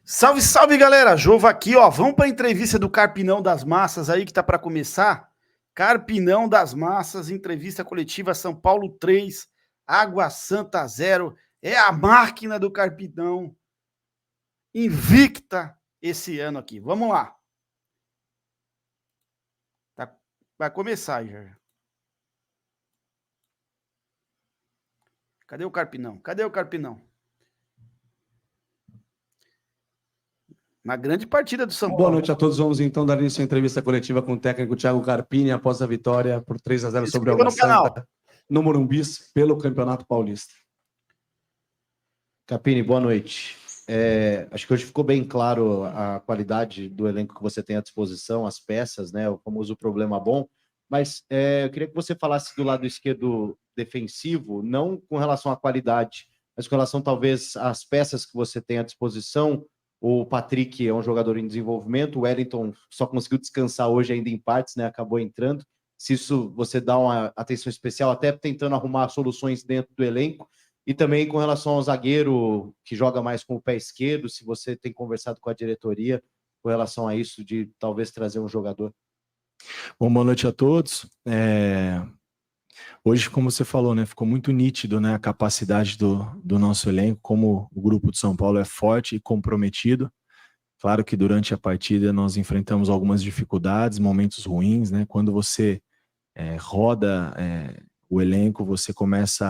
Salve, salve, galera! Jova aqui, ó. Vamos para a entrevista do Carpinão das Massas aí que tá para começar. Carpinão das Massas, entrevista coletiva São Paulo 3, Água Santa 0. É a máquina do Carpinão invicta esse ano aqui. Vamos lá. Vai começar já. Cadê o Carpinão? Cadê o Carpinão? Uma grande partida do São Paulo. Boa noite a todos. Vamos então dar início à entrevista coletiva com o técnico Thiago Carpini após a vitória por 3-0 sobre o Água Santa no Morumbi pelo Campeonato Paulista. Carpini, boa noite. Acho que hoje ficou bem claro a qualidade do elenco que você tem à disposição, as peças, né? O famoso problema bom. Mas eu queria que você falasse do lado esquerdo defensivo, não com relação à qualidade, mas com relação talvez às peças que você tem à disposição. O Patrick é um jogador em desenvolvimento, o Wellington só conseguiu descansar hoje ainda em partes, né? Acabou entrando. Se isso você dá uma atenção especial, até tentando arrumar soluções dentro do elenco. E também com relação ao zagueiro que joga mais com o pé esquerdo, se você tem conversado com a diretoria com relação a isso, de talvez trazer um jogador. Bom, boa noite a todos. Hoje, como você falou, né, ficou muito nítido, né, a capacidade do nosso elenco, como o grupo de São Paulo é forte e comprometido. Claro que durante a partida nós enfrentamos algumas dificuldades, momentos ruins, né? Quando você roda o elenco, você começa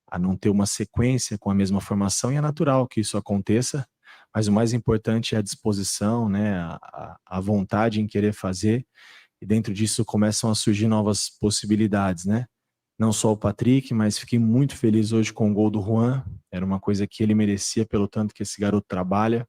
a não ter uma sequência com a mesma formação, e é natural que isso aconteça, mas o mais importante é a disposição, né, a vontade em querer fazer, e dentro disso começam a surgir novas possibilidades, né? Não só o Patrick, mas fiquei muito feliz hoje com o gol do Juan, era uma coisa que ele merecia pelo tanto que esse garoto trabalha.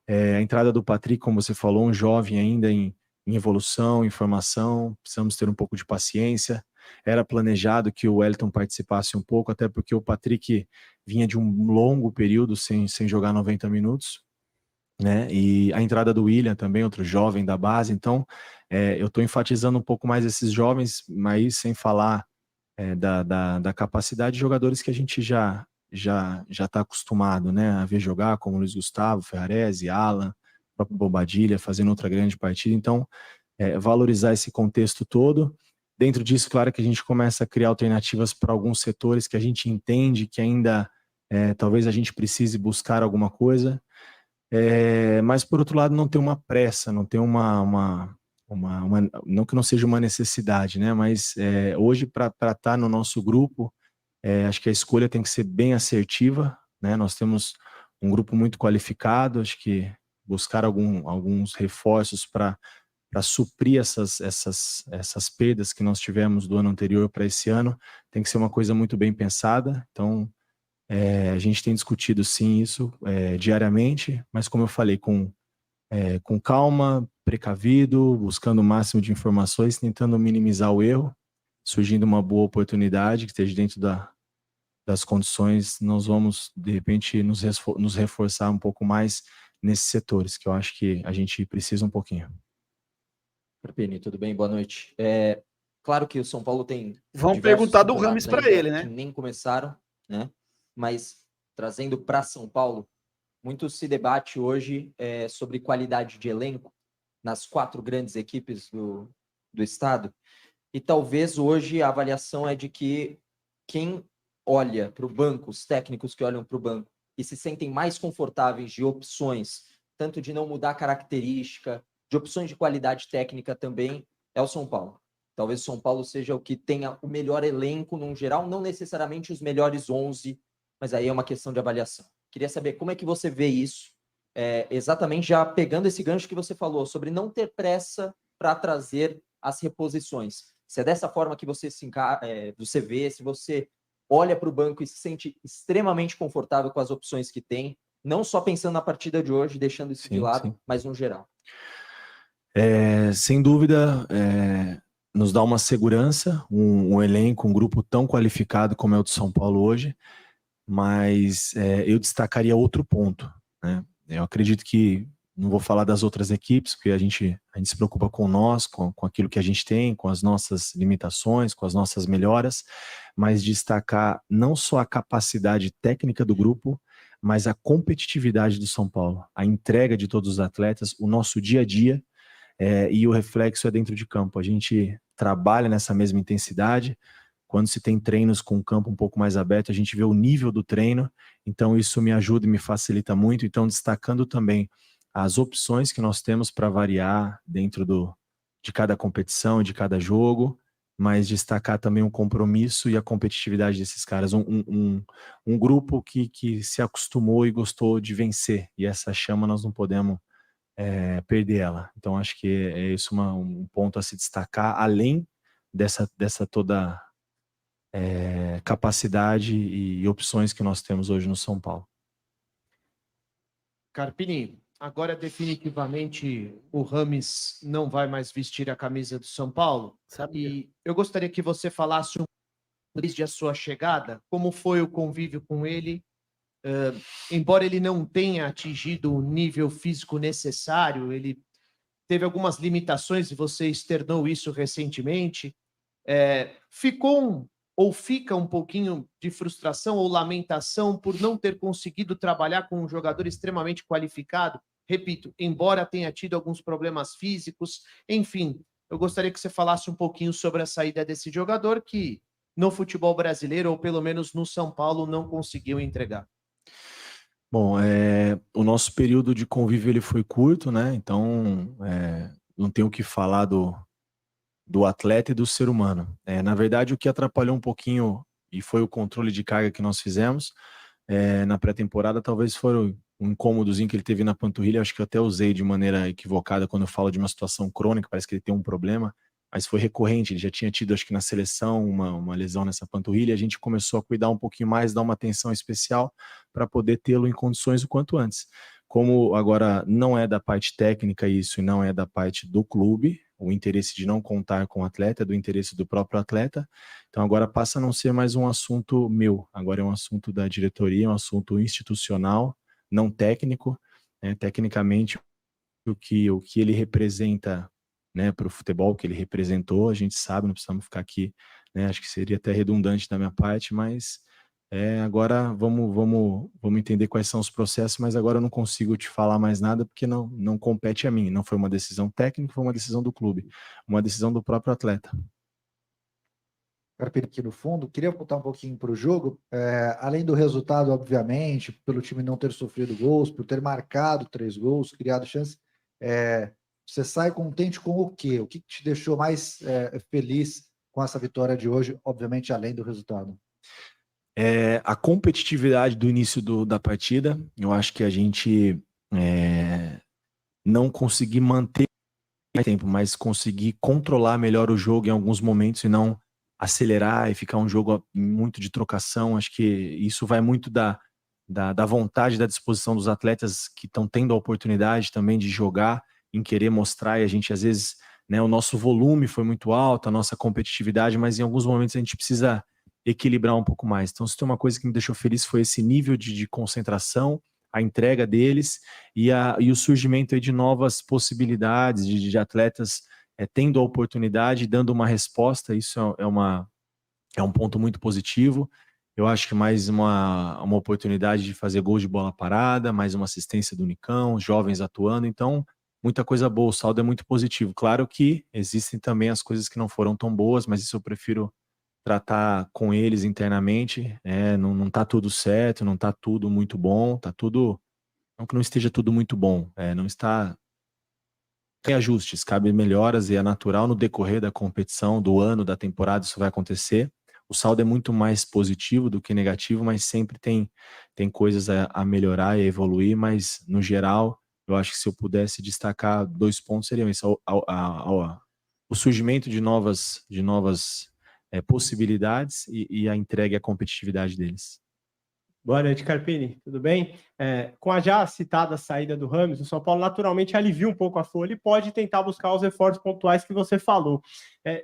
A entrada do Patrick, como você falou, um jovem ainda em evolução, em formação, precisamos ter um pouco de paciência. Era planejado que o Wellington participasse um pouco, até porque o Patrick vinha de um longo período sem jogar 90 minutos, né? E a entrada do William também, outro jovem da base. Então, eu estou enfatizando um pouco mais esses jovens, mas sem falar da capacidade de jogadores que a gente já está acostumado, né, a ver jogar, como Luiz Gustavo, Ferrarese, Alan, o próprio Bobadilha, fazendo outra grande partida. Então, valorizar esse contexto todo. Dentro disso, claro que a gente começa a criar alternativas para alguns setores que a gente entende que ainda talvez a gente precise buscar alguma coisa, mas por outro lado não tem uma pressa, não tem não que não seja uma necessidade, né? Mas hoje para estar no nosso grupo, acho que a escolha tem que ser bem assertiva, né? Nós temos um grupo muito qualificado, acho que buscar alguns reforços para suprir essas perdas que nós tivemos do ano anterior para esse ano, tem que ser uma coisa muito bem pensada. Então, a gente tem discutido sim isso diariamente, mas como eu falei, com calma, precavido, buscando o máximo de informações, tentando minimizar o erro, surgindo uma boa oportunidade que esteja dentro das condições, nós vamos, de repente, nos reforçar um pouco mais nesses setores, que eu acho que a gente precisa um pouquinho. Carpini, tudo bem? Boa noite. Claro que o São Paulo tem Vão perguntar do Rames para ele, né? Que nem começaram, né? Mas trazendo para São Paulo, muito se debate hoje sobre qualidade de elenco nas 4 grandes equipes do estado. E talvez hoje a avaliação é de que quem olha para o banco, os técnicos que olham para o banco e se sentem mais confortáveis de opções, tanto de não mudar a característica, de opções de qualidade técnica também, é o São Paulo. Talvez o São Paulo seja o que tenha o melhor elenco num geral, não necessariamente os melhores 11, mas aí é uma questão de avaliação. Queria saber como é que você vê isso, exatamente já pegando esse gancho que você falou, sobre não ter pressa para trazer as reposições. Se é dessa forma que você você vê, se você olha para o banco e se sente extremamente confortável com as opções que tem, não só pensando na partida de hoje, deixando isso de lado, mas no geral. Sem dúvida, nos dá uma segurança, um elenco, um grupo tão qualificado como é o de São Paulo hoje, mas eu destacaria outro ponto, né? Eu acredito que, não vou falar das outras equipes, porque a gente se preocupa com nós, com aquilo que a gente tem, com as nossas limitações, com as nossas melhoras, mas destacar não só a capacidade técnica do grupo, mas a competitividade do São Paulo, a entrega de todos os atletas, o nosso dia a dia, e o reflexo é dentro de campo. A gente trabalha nessa mesma intensidade. Quando se tem treinos com o campo um pouco mais aberto, a gente vê o nível do treino, então isso me ajuda e me facilita muito. Então, destacando também as opções que nós temos para variar dentro de cada competição, de cada jogo, mas destacar também o compromisso e a competitividade desses caras. Um grupo que se acostumou e gostou de vencer, e essa chama nós não podemos perder ela. Então, acho que é isso um ponto a se destacar, além dessa toda capacidade e opções que nós temos hoje no São Paulo. Carpini, agora definitivamente o Rames não vai mais vestir a camisa do São Paulo. E eu gostaria que você falasse um pouco desde a sua chegada, como foi o convívio com ele, embora ele não tenha atingido o nível físico necessário, ele teve algumas limitações e você externou isso recentemente. Fica um pouquinho de frustração ou lamentação por não ter conseguido trabalhar com um jogador extremamente qualificado? Repito, embora tenha tido alguns problemas físicos, enfim, eu gostaria que você falasse um pouquinho sobre a saída desse jogador que no futebol brasileiro, ou pelo menos no São Paulo, não conseguiu entregar. Bom, o nosso período de convívio ele foi curto, né? Então, não tenho o que falar do atleta e do ser humano. Na verdade, o que atrapalhou um pouquinho e foi o controle de carga que nós fizemos na pré-temporada, talvez foram um incômodozinho que ele teve na panturrilha. Acho que eu até usei de maneira equivocada quando eu falo de uma situação crônica, parece que ele tem um problema, mas foi recorrente. Ele já tinha tido, acho que na seleção, uma lesão nessa panturrilha. A gente começou a cuidar um pouquinho mais, dar uma atenção especial para poder tê-lo em condições o quanto antes. Como agora não é da parte técnica isso e não é da parte do clube, o interesse de não contar com o atleta, é do interesse do próprio atleta. Então agora passa a não ser mais um assunto meu, agora é um assunto da diretoria, um assunto institucional, não técnico. Tecnicamente, o que ele representa, né, para o futebol, que ele representou, a gente sabe, não precisamos ficar aqui, né, acho que seria até redundante da minha parte, mas agora vamos entender quais são os processos, mas agora eu não consigo te falar mais nada porque não compete a mim. Não foi uma decisão técnica, foi uma decisão do clube, uma decisão do próprio atleta. Carpini, aqui no fundo, queria voltar um pouquinho para o jogo. Além do resultado, obviamente, pelo time não ter sofrido gols, por ter marcado 3 gols, criado chance, você sai contente com o quê? O que te deixou mais feliz com essa vitória de hoje, obviamente, além do resultado? A competitividade do início da partida. Eu acho que a gente não conseguir manter mais tempo, mas conseguir controlar melhor o jogo em alguns momentos e não acelerar e ficar um jogo muito de trocação. Acho que isso vai muito da vontade, da disposição dos atletas que estão tendo a oportunidade também de jogar, em querer mostrar. E a gente, às vezes, né, o nosso volume foi muito alto, a nossa competitividade, mas em alguns momentos a gente precisa equilibrar um pouco mais. Então, se tem uma coisa que me deixou feliz foi esse nível de concentração, a entrega deles e o surgimento aí de novas possibilidades de atletas tendo a oportunidade, dando uma resposta. Isso é um ponto muito positivo. Eu acho que mais uma oportunidade de fazer gols de bola parada, mais uma assistência do Nicão, jovens atuando. Então, muita coisa boa, o saldo é muito positivo. Claro que existem também as coisas que não foram tão boas, mas isso eu prefiro tratar com eles internamente. Não está tudo certo, não está tudo muito bom, está tudo, não que não esteja tudo muito bom, não está, tem ajustes, cabe melhoras e é natural no decorrer da competição, do ano, da temporada, isso vai acontecer. O saldo é muito mais positivo do que negativo, mas sempre tem coisas a melhorar e a evoluir, mas no geral, eu acho que se eu pudesse destacar 2 pontos seriam isso, o surgimento de novas possibilidades e a entrega e a competitividade deles. Boa noite, Carpini, tudo bem? Com a já citada saída do Rames, o São Paulo naturalmente alivia um pouco a folha e pode tentar buscar os reforços pontuais que você falou.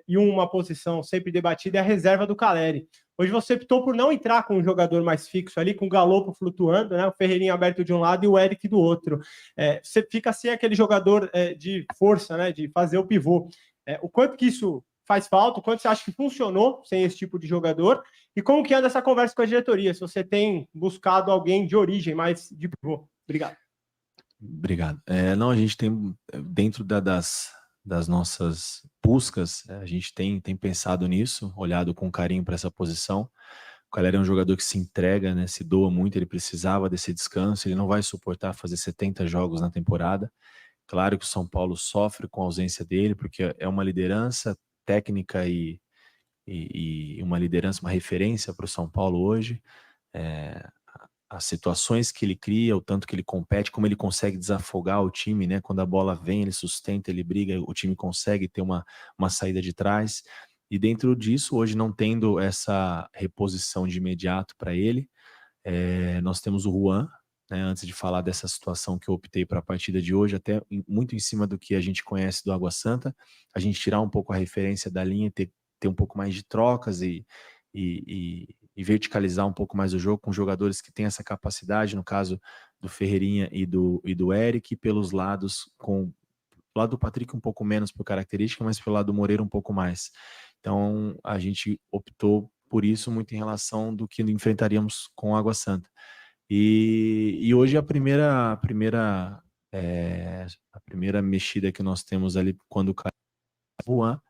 E uma posição sempre debatida é a reserva do Caleri. Hoje você optou por não entrar com um jogador mais fixo ali, com o Galopo flutuando, né? O Ferreirinha aberto de um lado e o Eric do outro. Você fica sem aquele jogador de força, né? De fazer o pivô. O quanto que isso faz falta, o quanto você acha que funcionou sem esse tipo de jogador, e como que anda essa conversa com a diretoria, se você tem buscado alguém de origem, mais de pivô. Obrigado. Obrigado. Não, a gente tem, dentro das nossas buscas, a gente tem pensado nisso, olhado com carinho para essa posição. O Calera é um jogador que se entrega, né, se doa muito, ele precisava desse descanso, ele não vai suportar fazer 70 jogos na temporada. Claro que o São Paulo sofre com a ausência dele, porque é uma liderança técnica e uma liderança, uma referência para o São Paulo hoje. As situações que ele cria, o tanto que ele compete, como ele consegue desafogar o time, né? Quando a bola vem, ele sustenta, ele briga, o time consegue ter uma saída de trás. E dentro disso, hoje não tendo essa reposição de imediato para ele, nós temos o Juan, né? Antes de falar dessa situação que eu optei para a partida de hoje, até muito em cima do que a gente conhece do Água Santa, a gente tirar um pouco a referência da linha, ter um pouco mais de trocas e verticalizar um pouco mais o jogo com jogadores que têm essa capacidade, no caso do Ferreirinha e do Eric, pelos lados, o lado do Patrick um pouco menos por característica, mas pelo lado do Moreira um pouco mais. Então, a gente optou por isso muito em relação do que enfrentaríamos com a Água Santa. E hoje a primeira mexida que nós temos ali quando cai o Juan.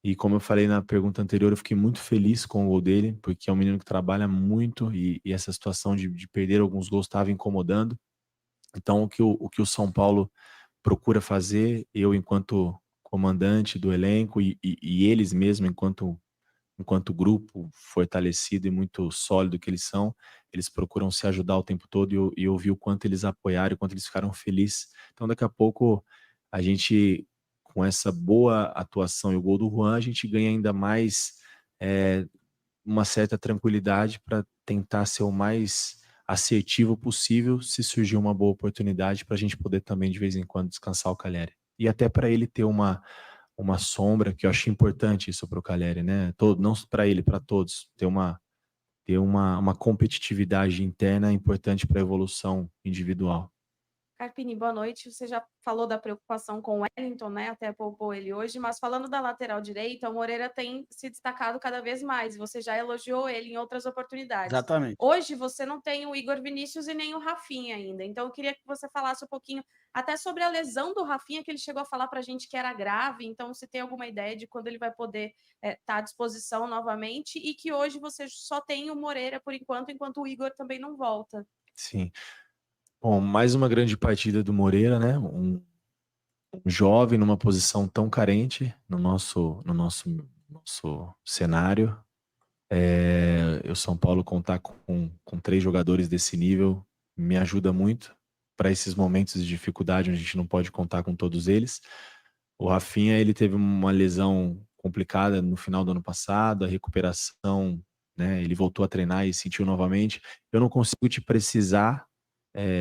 E como eu falei na pergunta anterior, eu fiquei muito feliz com o gol dele, porque é um menino que trabalha muito e essa situação de perder alguns gols estava incomodando. Então, o que o São Paulo procura fazer, eu enquanto comandante do elenco e eles mesmo enquanto grupo fortalecido e muito sólido que eles são, eles procuram se ajudar o tempo todo e eu vi o quanto eles apoiaram, o quanto eles ficaram felizes. Então, daqui a pouco, a gente, com essa boa atuação e o gol do Juan, a gente ganha ainda mais uma certa tranquilidade para tentar ser o mais assertivo possível se surgir uma boa oportunidade para a gente poder também, de vez em quando, descansar o Calleri. E até para ele ter uma sombra, que eu acho importante isso para o Calleri, né? Não para ele, para todos. Ter uma competitividade interna importante para a evolução individual. Carpini, boa noite. Você já falou da preocupação com o Wellington, né? Até poupou ele hoje, mas falando da lateral direita, o Moreira tem se destacado cada vez mais. Você já elogiou ele em outras oportunidades. Exatamente. Hoje você não tem o Igor Vinícius e nem o Rafinha ainda. Então eu queria que você falasse um pouquinho até sobre a lesão do Rafinha, que ele chegou a falar para a gente que era grave. Então, se tem alguma ideia de quando ele vai poder estar à disposição novamente, e que hoje você só tem o Moreira por enquanto o Igor também não volta. Sim. Bom, mais uma grande partida do Moreira, né? Um jovem numa posição tão carente no nosso cenário. O São Paulo contar com 3 jogadores desse nível me ajuda muito para esses momentos de dificuldade onde a gente não pode contar com todos eles. O Rafinha, ele teve uma lesão complicada no final do ano passado, a recuperação, né? Ele voltou a treinar e sentiu novamente. Eu não consigo te precisar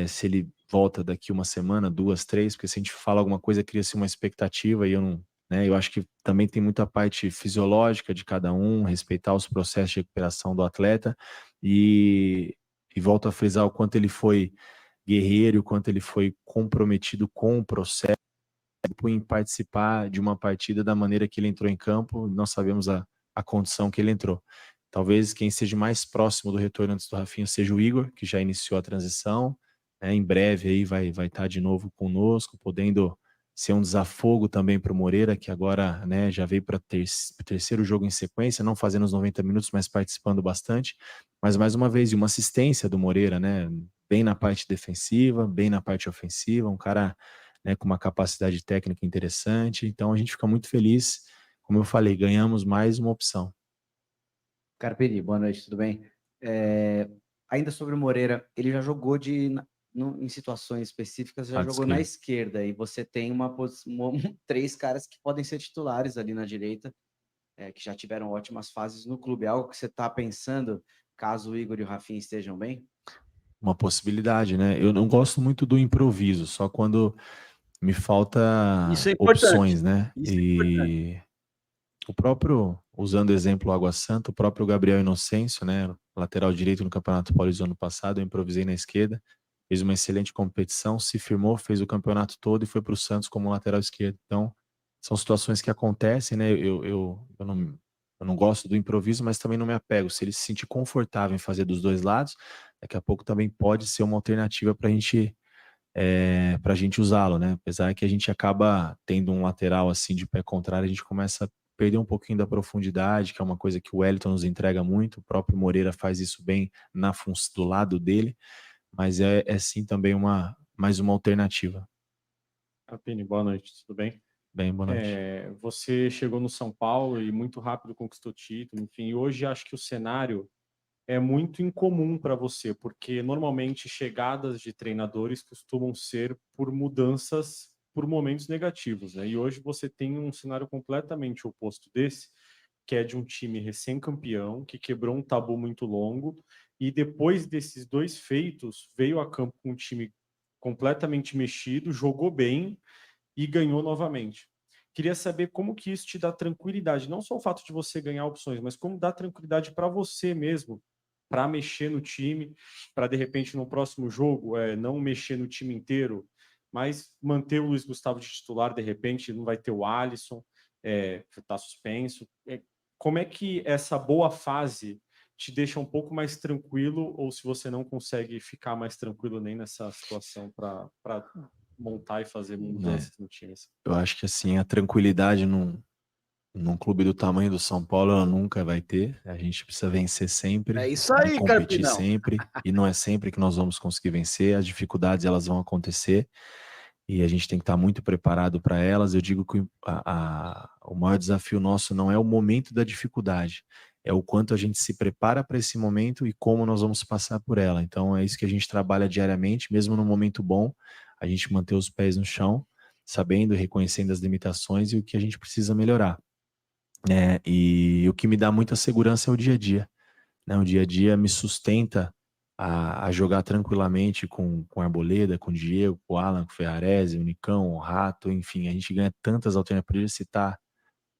se ele volta daqui uma semana, 2, 3, porque se a gente fala alguma coisa, cria-se uma expectativa e eu não, né? Eu acho que também tem muita parte fisiológica de cada um, respeitar os processos de recuperação do atleta e volto a frisar o quanto ele foi guerreiro, o quanto ele foi comprometido com o processo em participar de uma partida da maneira que ele entrou em campo. Nós sabemos a condição que ele entrou. Talvez quem esteja mais próximo do retorno antes do Rafinha seja o Igor, que já iniciou a transição, né? Em breve aí vai estar de novo conosco, podendo ser um desafogo também para o Moreira, que agora, né, já veio para o terceiro jogo em sequência, não fazendo os 90 minutos, mas participando bastante. Mas mais uma vez, uma assistência do Moreira, né, bem na parte defensiva, bem na parte ofensiva, um cara, né, com uma capacidade técnica interessante. Então a gente fica muito feliz. Como eu falei, ganhamos mais uma opção. Carpini, boa noite, tudo bem? Ainda sobre o Moreira, ele já jogou em situações específicas, já jogou na esquerda, e você tem 3 caras que podem ser titulares ali na direita, que já tiveram ótimas fases no clube. É algo que você está pensando, caso o Igor e o Rafinha estejam bem? Uma possibilidade, né? Eu não gosto muito do improviso, só quando me falta opções, né? E o próprio, usando o exemplo Água Santa, o próprio Gabriel Inocêncio, né? Lateral direito no Campeonato Paulista do ano passado, eu improvisei na esquerda, fez uma excelente competição, se firmou, fez o campeonato todo e foi para o Santos como lateral esquerdo. Então, são situações que acontecem, né? Eu não gosto do improviso, mas também não me apego. Se ele se sentir confortável em fazer dos dois lados, daqui a pouco também pode ser uma alternativa para a gente usá-lo, né? Apesar que a gente acaba tendo um lateral assim de pé contrário, a gente começa a perder um pouquinho da profundidade, que é uma coisa que o Wellington nos entrega muito. O próprio Moreira faz isso bem do lado dele, mas é sim também mais uma alternativa. Carpini, boa noite, tudo bem? Bem, boa noite. Você chegou no São Paulo e muito rápido conquistou título, enfim, hoje acho que o cenário é muito incomum para você, porque normalmente chegadas de treinadores costumam ser por mudanças, por momentos negativos, né? E hoje você tem um cenário completamente oposto desse, que é de um time recém-campeão, que quebrou um tabu muito longo, e depois desses 2 feitos, veio a campo com um time completamente mexido, jogou bem e ganhou novamente. Queria saber como que isso te dá tranquilidade, não só o fato de você ganhar opções, mas como dá tranquilidade para você mesmo, para mexer no time, para de repente no próximo jogo não mexer no time inteiro, mas manter o Luiz Gustavo de titular, de repente não vai ter o Alisson, está suspenso. Como é que essa boa fase te deixa um pouco mais tranquilo, ou se você não consegue ficar mais tranquilo nem nessa situação para montar e fazer mudanças no time? Eu acho que assim, a tranquilidade num clube do tamanho do São Paulo, ela nunca vai ter. A gente precisa vencer sempre, É isso aí, competir Carpinão. sempre, e não é sempre que nós vamos conseguir vencer. As dificuldades, elas vão acontecer, e a gente tem que estar muito preparado para elas. Eu digo que o maior desafio nosso não é o momento da dificuldade, é o quanto a gente se prepara para esse momento e como nós vamos passar por ela. Então é isso que a gente trabalha diariamente, mesmo no momento bom, a gente manter os pés no chão, sabendo e reconhecendo as limitações e o que a gente precisa melhorar. E o que me dá muita segurança é o dia a dia, né? O dia a dia me sustenta a jogar tranquilamente com o Arboleda, com o Diego, com o Alan, com o Ferrarese, o Nicão, o Rato, enfim, a gente ganha tantas alternativas, poderia citar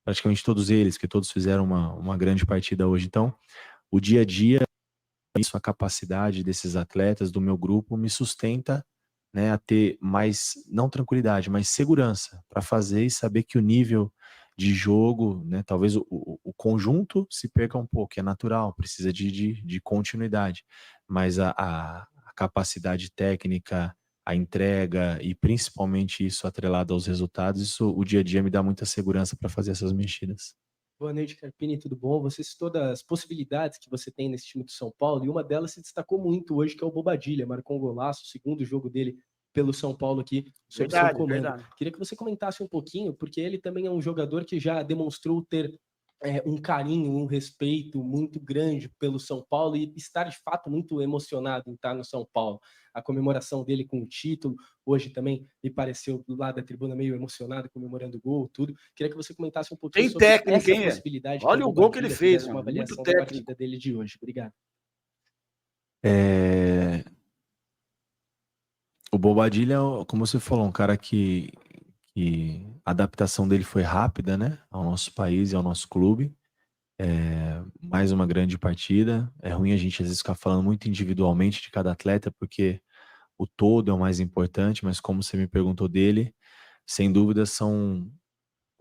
praticamente todos eles, que todos fizeram uma grande partida hoje. Então, o dia a dia, isso, a capacidade desses atletas, do meu grupo, me sustenta, né, a ter mais, não tranquilidade, mas segurança para fazer e saber que o nível de jogo, né, talvez o conjunto se perca um pouco, é natural, precisa de continuidade, mas a capacidade técnica, a entrega e principalmente isso atrelado aos resultados, isso o dia a dia me dá muita segurança para fazer essas mexidas. Boa noite, Carpini, tudo bom? Você citou das possibilidades que você tem nesse time do São Paulo, e uma delas se destacou muito hoje, que é o Bobadilla, marcou um golaço, o segundo jogo dele pelo São Paulo aqui, sob seu comando. Verdade. Queria que você comentasse um pouquinho, porque ele também é um jogador que já demonstrou ter um carinho, um respeito muito grande pelo São Paulo e estar de fato muito emocionado em estar no São Paulo. A comemoração dele com o título, hoje também me pareceu do lado da tribuna meio emocionado, comemorando o gol, tudo. Queria que você comentasse um pouquinho sobre essa possibilidade. Olha o gol que ele fez, uma avaliação muito da técnico. partida dele de hoje. Obrigado. O Bobadilla, como você falou, um cara que a adaptação dele foi rápida, né, ao nosso país e ao nosso clube. Mais uma grande partida. É ruim a gente às vezes ficar falando muito individualmente de cada atleta, porque o todo é o mais importante, mas como você me perguntou dele, sem dúvida são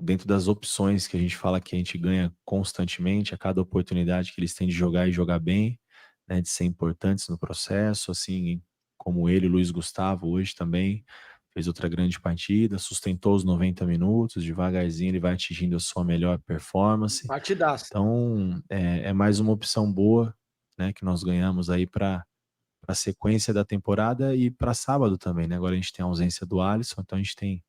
dentro das opções que a gente fala que a gente ganha constantemente, a cada oportunidade que eles têm de jogar e jogar bem, né, de ser importantes no processo, assim como ele, Luiz Gustavo, hoje também fez outra grande partida, sustentou os 90 minutos, devagarzinho ele vai atingindo a sua melhor performance. Partidaço. Então, é mais uma opção boa, né, que nós ganhamos aí para a sequência da temporada e para sábado também, né? Agora a gente tem a ausência do Alisson, então a gente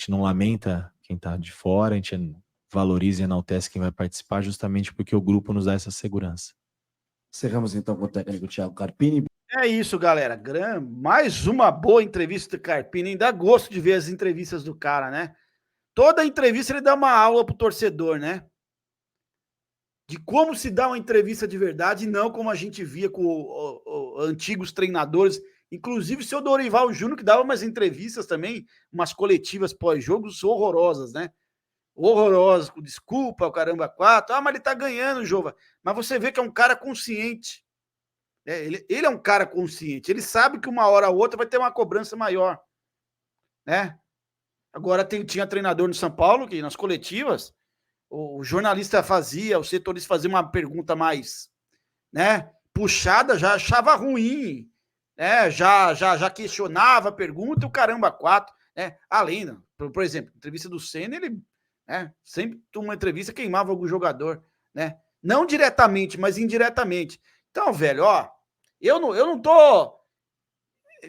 não lamenta quem está de fora, a gente valoriza e enaltece quem vai participar justamente porque o grupo nos dá essa segurança. Encerramos então com o técnico Thiago Carpini. É isso, galera. Mais uma boa entrevista do Carpini. Ainda gosto de ver as entrevistas do cara, né? Toda entrevista ele dá uma aula pro torcedor, né? De como se dá uma entrevista de verdade, e não como a gente via com antigos treinadores, inclusive o seu Dorival Júnior, que dava umas entrevistas também, umas coletivas pós-jogos horrorosas, né? Horrorosas, com desculpa, o caramba 4. Mas ele tá ganhando, Jova. Mas você vê que é um cara consciente. Ele é um cara consciente, ele sabe que uma hora ou outra vai ter uma cobrança maior, né? Agora tinha treinador no São Paulo, que nas coletivas, o jornalista fazia, o setorista fazia uma pergunta mais, né, puxada, já achava ruim, né, já questionava a pergunta e o caramba, 4, né, além, por exemplo, entrevista do Senna, ele, né, sempre uma entrevista queimava algum jogador, né, não diretamente, mas indiretamente. Então, velho, ó, eu não tô...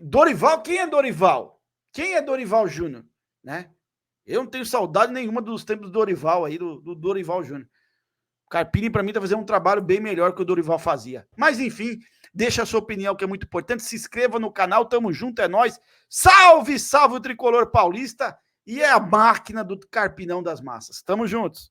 Dorival, quem é Dorival? Quem é Dorival Júnior? Né? Eu não tenho saudade nenhuma dos tempos do Dorival aí, do Dorival Júnior. O Carpini, para mim, tá fazendo um trabalho bem melhor que o Dorival fazia. Mas, enfim, deixa a sua opinião, que é muito importante. Se inscreva no canal, tamo junto, é nóis. Salve, salve o tricolor paulista e é a máquina do Carpinão das Massas. Tamo juntos.